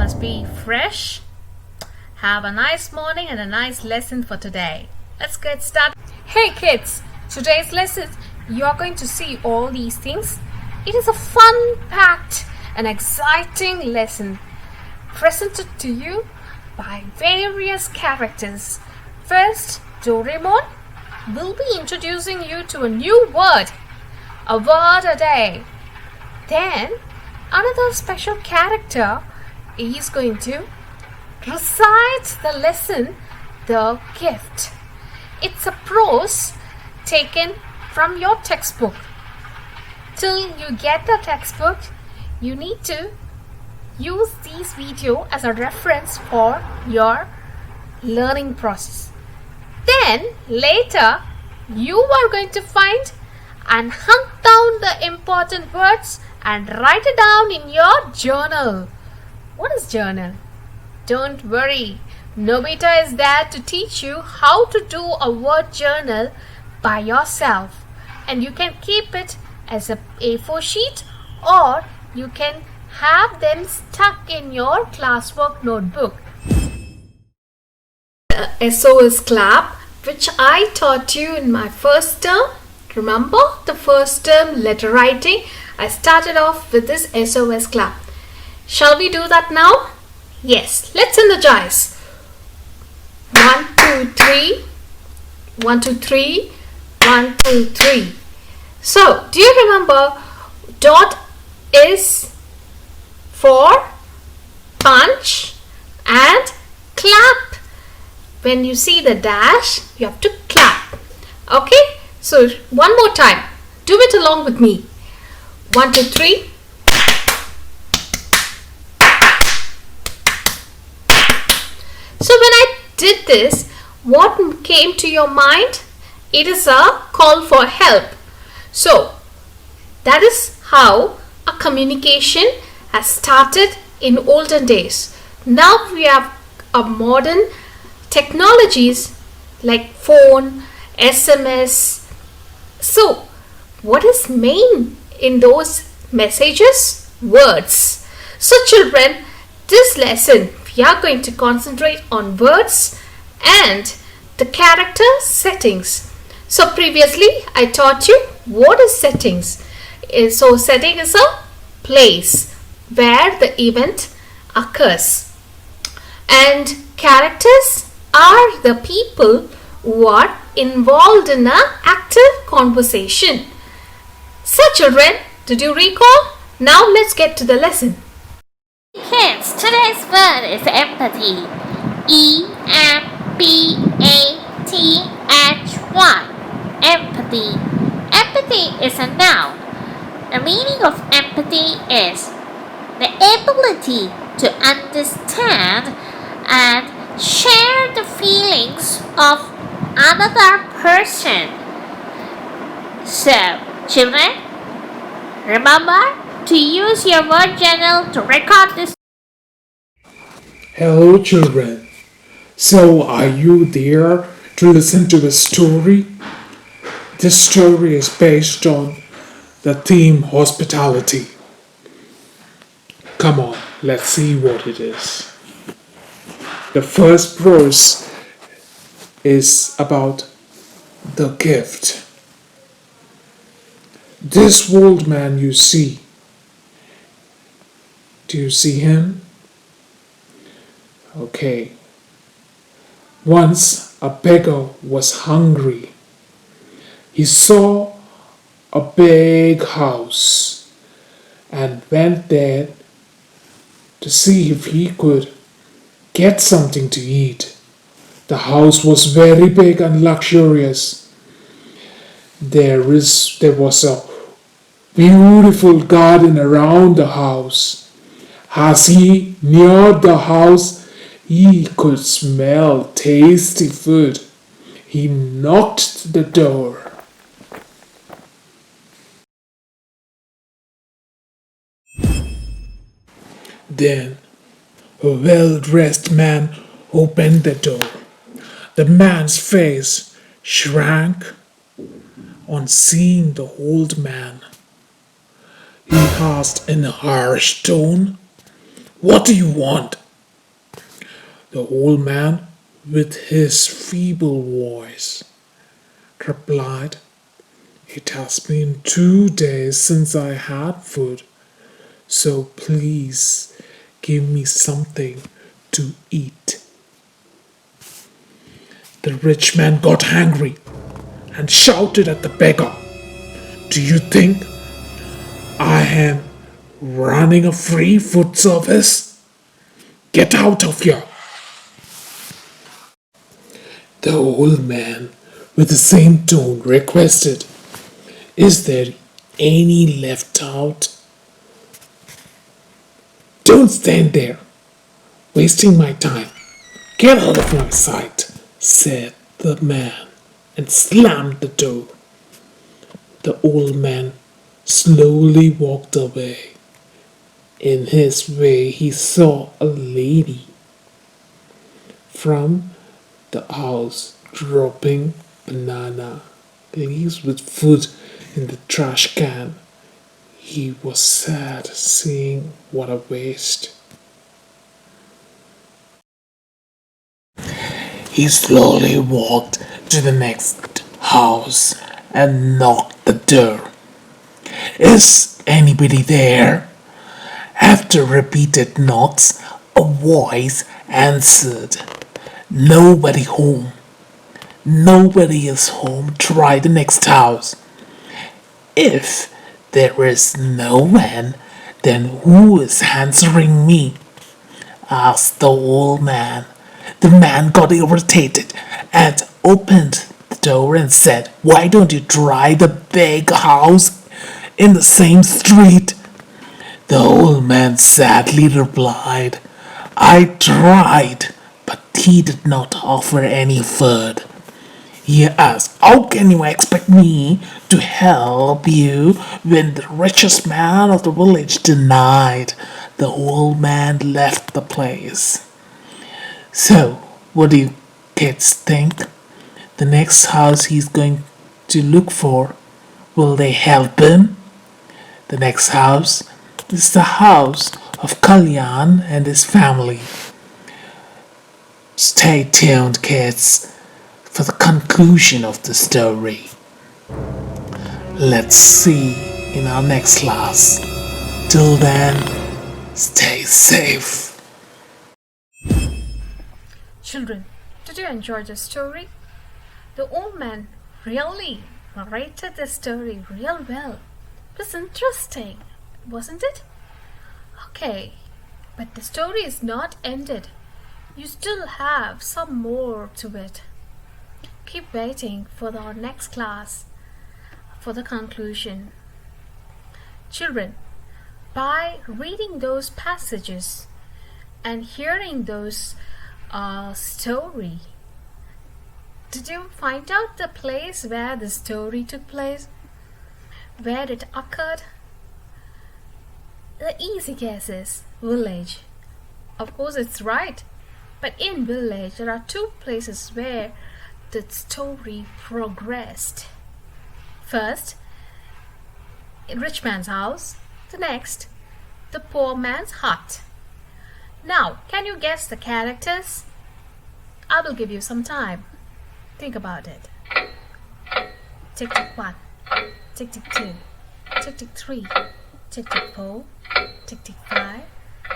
must be fresh. Have a nice morning and a nice lesson for today. Let's get started. Hey kids, today's lesson you are going to see all these things. It is a fun-packed and exciting lesson presented to you by various characters. First, Doraemon will be introducing you to a new word, a word a day. Then, another special character is going to recite the lesson, The Gift. It's a prose taken from your textbook. Till you get the textbook, you need to use this video as a reference for your learning process. Then later you are going to find and hunt down the important words and write it down in your journal. What is journal? Don't worry, Nobita is there to teach you how to do a word journal by yourself, and you can keep it as a A4 sheet, or you can have them stuck in your classwork notebook. Sos Clap, which I taught you in my first term. Remember the first term letter writing? I started off with this Sos Clap. Shall we do that now? Yes, let's energize. 1, 2, 3. 1, 2, 3. 1, 2, 3. So, do you remember dot is for punch and clap. When you see the dash, you have to clap. Okay? So, one more time. Do it along with me. 1, 2, 3. So, when I did this, what came to your mind? It is a call for help. So, that is how a communication has started in olden days. Now we have a modern technologies like phone, SMS. So, what is main in those messages? Words. So children, this lesson we are going to concentrate on words and the character settings. So previously I taught you what is settings. So setting is a place where the event occurs, and characters are the people who are involved in an active conversation. So children, did you recall? Now let's get to the lesson. Kids, today's word is empathy. E-M-P-A-T-H-Y. Empathy. Empathy is a noun. The meaning of empathy is the ability to understand and share the feelings of another person. So, children, remember to use your word journal to record this. Hello children, so are you there to listen to a story? This story is based on the theme hospitality. Come on, let's see what it is. The first verse is about the gift. This old man you see, do you see him? Okay. Once a beggar was hungry. He saw a big house and went there to see if he could get something to eat. The house was very big and luxurious. There was a beautiful garden around the house. As he neared the house, he could smell tasty food. He knocked the door. Then a well-dressed man opened the door. The man's face shrank on seeing the old man. He asked in a harsh tone, What do you want? The old man, with his feeble voice, replied, "It has been 2 days since I had food, so please give me something to eat." The rich man got angry and shouted at the beggar, "Do you think I am running a free food service? Get out of here!" The old man, with the same tone, requested, "Is there any left out?" "Don't stand there, wasting my time. Get out of my sight," said the man, and slammed the door. The old man slowly walked away. In his way, he saw a lady from the house dropping banana leaves with food in the trash can. He was sad seeing what a waste. He slowly walked to the next house and knocked the door. "Is anybody there?" After repeated knocks, a voice answered, "Nobody home." "Nobody is home. Try the next house." "If there is no one, then who is answering me?" asked the old man. The man got irritated and opened the door and said, "Why don't you try the big house in the same street?" The old man sadly replied, "I tried, but he did not offer any food." He asked, "How can you expect me to help you when the richest man of the village denied?" The old man left the place. So, what do you kids think? The next house he's going to look for, will they help him? The next house is the house of Kalyan and his family. Stay tuned, kids, for the conclusion of the story. Let's see in our next class. Till then, stay safe. Children, did you enjoy the story? The old man really narrated the story real well. It was interesting, wasn't it? Okay, but the story is not ended. You still have some more to it. Keep waiting for our next class for the conclusion. Children, by reading those passages and hearing those story, did you find out the place where the story took place? Where it occurred? The easy guess is village. Of course it's right. But in village there are two places where the story progressed. First, in rich man's house. The next, the poor man's hut. Now, can you guess the characters? I will give you some time. Think about it. Tick tick 1, tick tick 2, tick tick 3, tick tick 4, tick tick 5,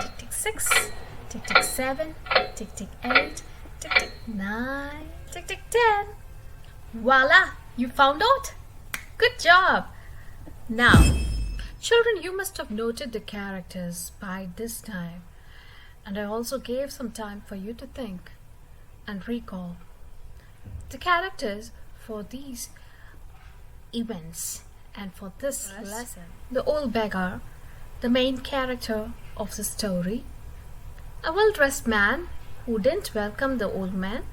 tick tick 6, tick tick 7, tick tick 8, tick tick 9, tick tick 10. Voila! You found out? Good job! Now, children, you must have noted the characters by this time. And I also gave some time for you to think and recall the characters for these events and for this lesson. The old beggar, the main character of the story, a well-dressed man who didn't welcome the old man,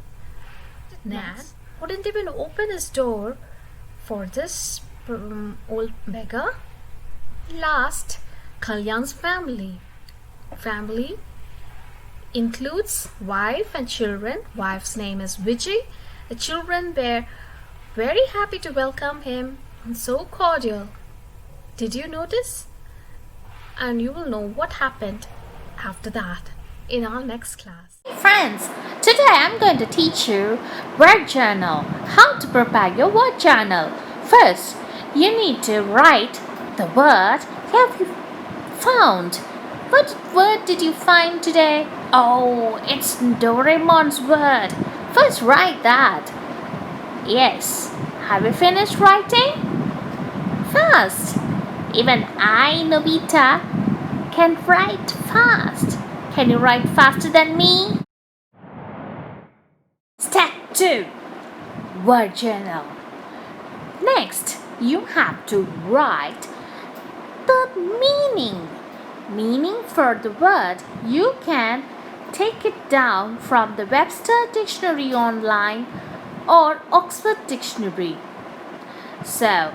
who didn't even open his door for this old beggar. Last, Kalyan's family. Family includes wife and children. Wife's name is Vijay. The children were very happy to welcome him and so cordial. Did you notice? And you will know what happened after that in our next class. Friends, today I'm going to teach you word journal, how to prepare your word journal. First, you need to write the word you have found. What word did you find today? Oh, it's Doraemon's word. First, write that. Yes. Have you finished writing? Fast. Even I, Nobita, can write fast. Can you write faster than me? Step 2. Word journal. Next, you have to write the meaning for the word. You can take it down from the Webster Dictionary online or Oxford Dictionary. So,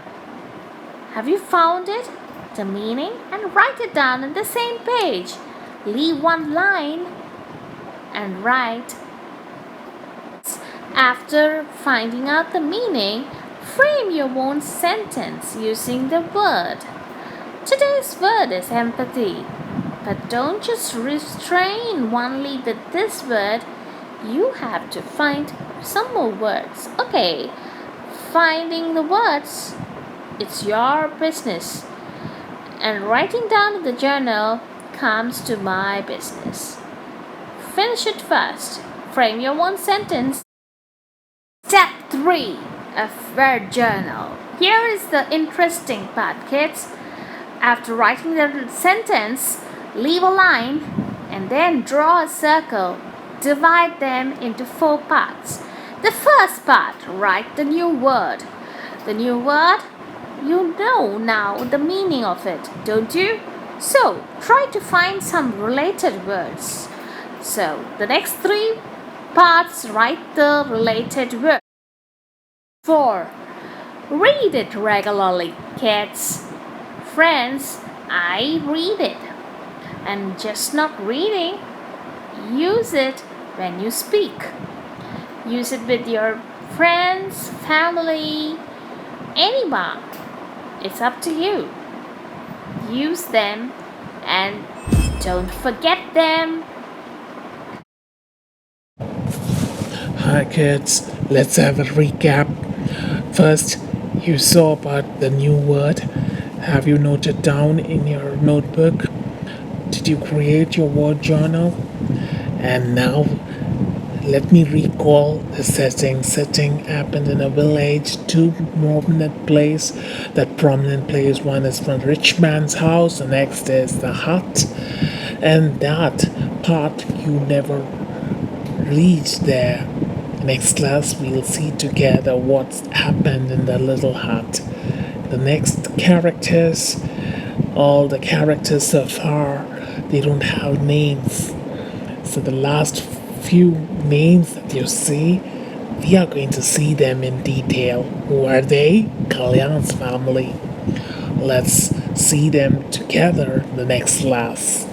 have you found it? The meaning, and write it down on the same page. Leave one line and write. After finding out the meaning, frame your own sentence using the word. Today's word is empathy. But don't just restrain only with this word. You have to find some more words. Okay, finding the words, it's your business. And writing down in the journal comes to my business. Finish it first. Frame your own sentence. Step 3 of word journal. Here is the interesting part, kids. After writing the sentence, leave a line and then draw a circle. Divide them into 4 parts. The first part, write the new word. The new word, you know now the meaning of it, don't you? So, try to find some related words. So, the next 3 parts, write the related word. 4. Read it regularly, kids. Friends, I read it. And just not reading, use it when you speak. Use it with your friends, family, anyone. It's up to you. Use them and don't forget them. Hi kids, let's have a recap. First, you saw about the new word. Have you noted down in your notebook? Did you create your word journal? And now, let me recall the setting happened in a village, 2 prominent place. That prominent place, one is from rich man's house, the next is the hut. And that part you never reached there. Next class we'll see together what's happened in the little hut. The next characters, all the characters so far, they don't have names. So the last few names that you see, we are going to see them in detail. Who are they? Kalyan's family. Let's see them together in the next class.